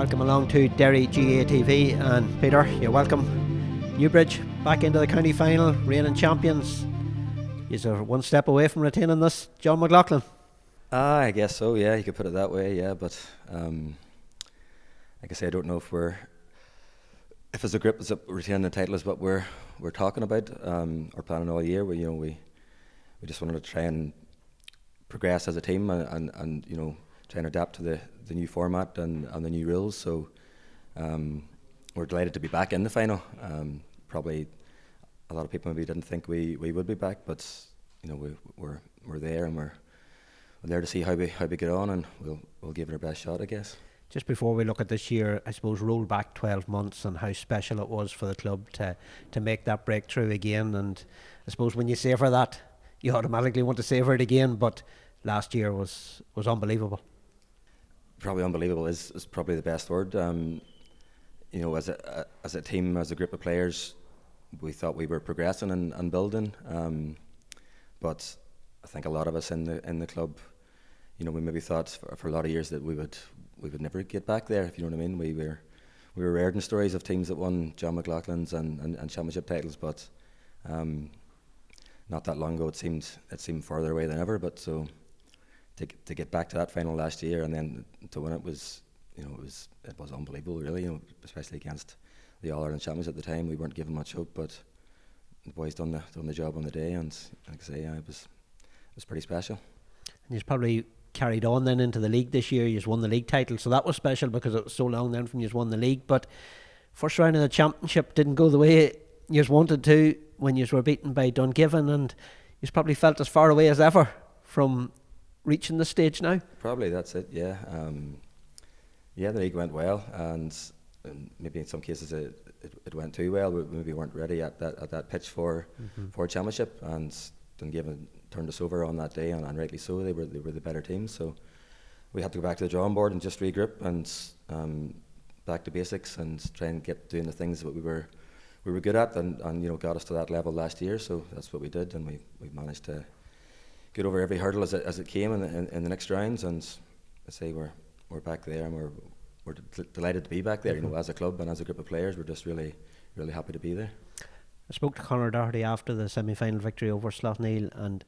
Welcome along to Derry GATV, and Peter, you're welcome. Newbridge back into the county final, reigning champions. You're one step away from retaining this, John McLaughlin. I guess so, yeah, you could put it that way, yeah, but like I say, I don't know if as a group retaining the title is what we're talking about or planning all year. We just wanted to try and progress as a team and try and adapt to the new format and the new rules. So we're delighted to be back in the final. Probably a lot of people maybe didn't think we would be back, but we're there, and we're there to see how we get on, and we'll give it our best shot, I guess. Just before we look at this year, I suppose roll back 12 months and how special it was for the club to make that breakthrough again. And I suppose when you savour that, you automatically want to savour it again. But last year was unbelievable. Probably unbelievable is probably the best word. As a team, as a group of players, we thought we were progressing and building. But I think a lot of us in the club, we maybe thought for a lot of years that we would never get back there, if you know what I mean. We were reared in stories of teams that won John McLaughlin's and championship titles, but not that long ago it seemed further away than ever. But so to get back to that final last year and then to win it was unbelievable, really. Especially against the All Ireland champions at the time. We weren't given much hope, but the boys done the job on the day, and like I say, it was pretty special. And you've probably carried on then into the league this year. You've won the league title, so that was special because it was so long then from you've won the league. But first round of the championship didn't go the way you wanted to when you were beaten by Dungiven, and you probably felt as far away as ever from reaching the stage now. Probably that's it. Yeah, the league went well, and maybe in some cases it went too well. We maybe weren't ready at that pitch for championship, and Dungiven turned us over on that day, and rightly so. They were the better team, so we had to go back to the drawing board and just regroup and back to basics and try and get doing the things that we were good at, and got us to that level last year. So that's what we did, and we managed to get over every hurdle as it came in the next rounds. And I say we're back there, and we're delighted to be back there. As a club and as a group of players, we're just really really happy to be there. I spoke to Conor Doherty after the semi-final victory over Slaughtneil, and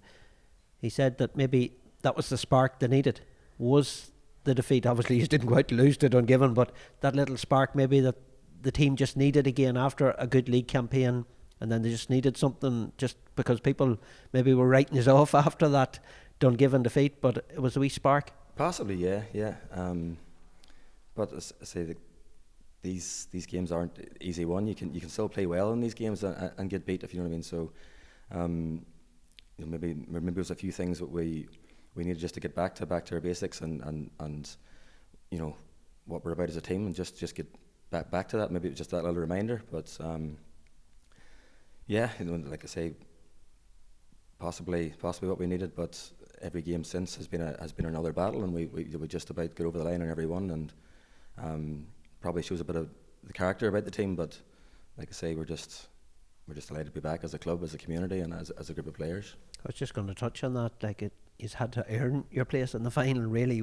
he said that maybe that was the spark they needed. Was the defeat, obviously you didn't quite lose to Dungiven, but that little spark maybe that the team just needed again after a good league campaign, and then they just needed something, just because people maybe were writing us off after that Dungiven defeat, but it was a wee spark. Possibly, yeah. But as I say, these games aren't easy won. You can still play well in these games and get beat, if you know what I mean. So maybe there's a few things that we needed just to get back to our basics and what we're about as a team, and just get back to that. Maybe it was just that little reminder. But like I say, possibly what we needed. But every game since has been another battle, and we just about get over the line on every one, and probably shows a bit of the character about the team. But like I say, we're just delighted to be back as a club, as a community, and as a group of players. I was just going to touch on that. Like, you've had to earn your place in the final, really,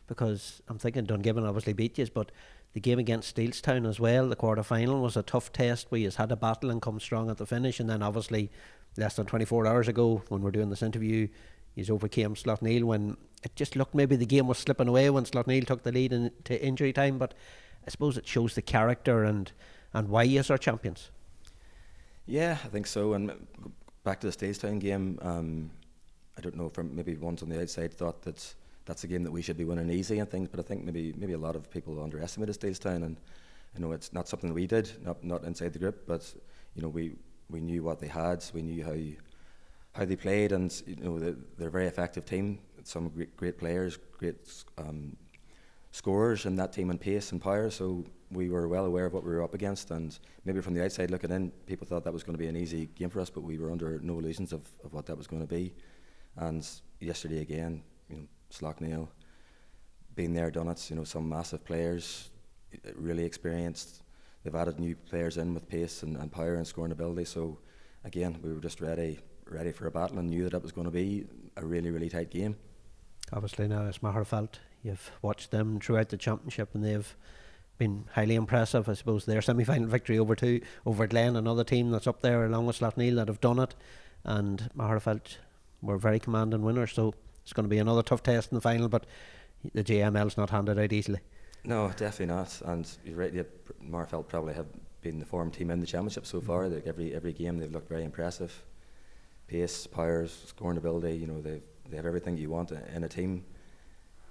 because I'm thinking Dungiven obviously beat you, but the game against Steelstown as well, the quarter final, was a tough test where you had a battle and come strong at the finish. And then obviously less than 24 hours ago, when we're doing this interview, you overcame Slaughtneil when it just looked maybe the game was slipping away when Slaughtneil took the lead into injury time. But I suppose it shows the character and why you are champions. Yeah, I think so. And back to the Steelstown game, I don't know, from maybe ones on the outside thought that that's a game that we should be winning easy and things, but I think maybe a lot of people underestimated Steelstown, and it's not something that we did, not inside the group, but we knew what they had, we knew how they played, and they're a very effective team. Some great players, great scorers in that team, and pace and power. So we were well aware of what we were up against, and maybe from the outside looking in, people thought that was going to be an easy game for us, but we were under no illusions of what that was going to be. And yesterday again, Slaughtneil, been there, done it. Some massive players, really experienced. They've added new players in with pace and power and scoring ability. So again, we were just ready for a battle, and knew that it was going to be a really, really tight game. Obviously now, as Maher felt, you've watched them throughout the championship, and they've been highly impressive. I suppose their semi-final victory over Glen, another team that's up there along with Slaughtneil that have done it, and Magherafelt were very commanding winners. So it's going to be another tough test in the final, but the JML's not handed out easily. No, definitely not. And you're right. Magherafelt probably have been the form team in the championship so far. Like every game they've looked very impressive. Pace, power, scoring ability. You know, they have everything you want in a team.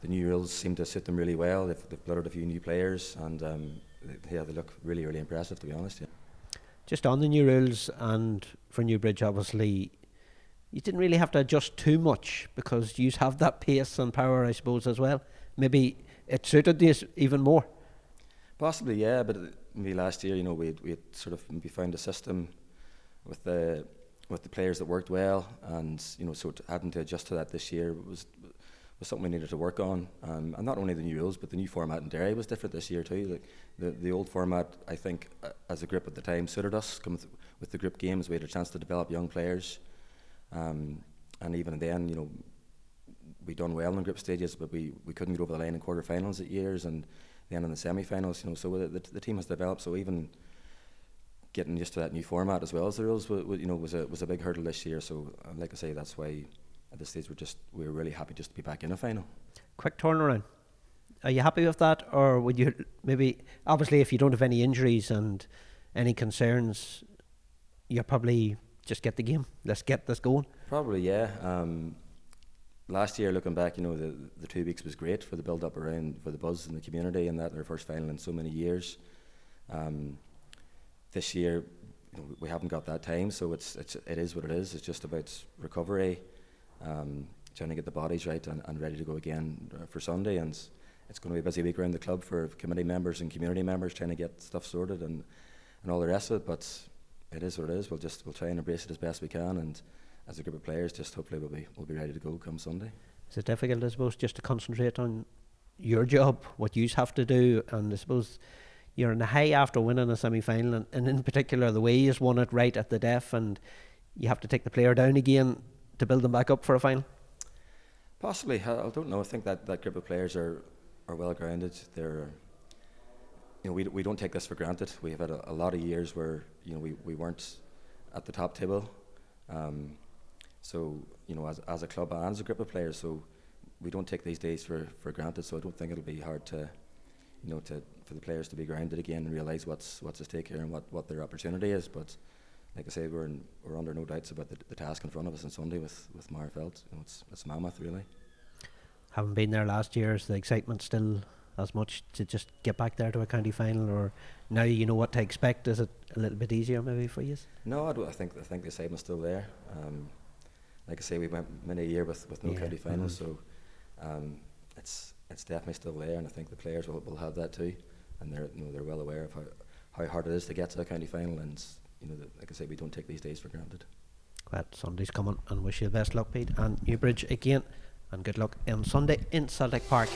The new rules seem to suit them really well. They've blooded a few new players, and they look really, really impressive, to be honest. Yeah. Just on the new rules, and for Newbridge, obviously, you didn't really have to adjust too much because you have that pace and power, I suppose, as well. Maybe it suited this even more. Possibly, yeah. But maybe last year, you know, we had sort of maybe found a system with the players that worked well, and you know, so having to adjust to that this year was something we needed to work on. And not only the new rules, but the new format in Derry was different this year too. Like the old format, I think, as a group at the time, suited us. With the group games, we had a chance to develop young players, and even then, you know, we done well in group stages, but we couldn't get over the line in quarterfinals at years, and then in the semi-finals. You know, so the team has developed. So even getting used to that new format as well as the rules, was a big hurdle this year. So, like I say, that's why at this stage we're really happy just to be back in a final. Quick turnaround. Are you happy with that, or would you maybe, obviously, if you don't have any injuries and any concerns, you probably just get the game. Let's get this going. Probably, yeah. Last year, looking back, you know, the 2 weeks was great for the build-up around, for the buzz in the community, and that their first final in so many years. This year, you know, we haven't got that time, so it is what it is. It's just about recovery, trying to get the bodies right and ready to go again for Sunday. And it's going to be a busy week around the club for committee members and community members trying to get stuff sorted and all the rest of it. But it is what it is. We'll try and embrace it as best we can, and as a group of players, just hopefully we'll be ready to go come Sunday. Is it difficult, I suppose, just to concentrate on your job, what you have to do, and I suppose you're in a high after winning a semi-final, and in particular the way you won it right at the death, and you have to take the player down again to build them back up for a final? Possibly. I don't know. I think that group of players are well grounded. They're, you know, we don't take this for granted. We have had a lot of years where, you know, we weren't at the top table. So, you know, as a club and as a group of players, so we don't take these days for granted. So I don't think it'll be hard to, you know, for the players to be grounded again and realise what's at stake here and what their opportunity is. But like I say, we're under no doubts about the task in front of us on Sunday with Magherafelt. You know, it's mammoth, really. Having been there last year, is the excitement still as much to just get back there to a county final, or now you know what to expect? Is it a little bit easier maybe for you? No, I think the excitement's still there. Like I say, we went many a year with no county finals, so it's definitely still there, and I think the players will have that too, and they're well aware of how hard it is to get to a county final, and you know, like I say, we don't take these days for granted. Well, Sunday's coming, and wish you the best luck, Pete, and Newbridge again, and good luck on Sunday in Celtic Park.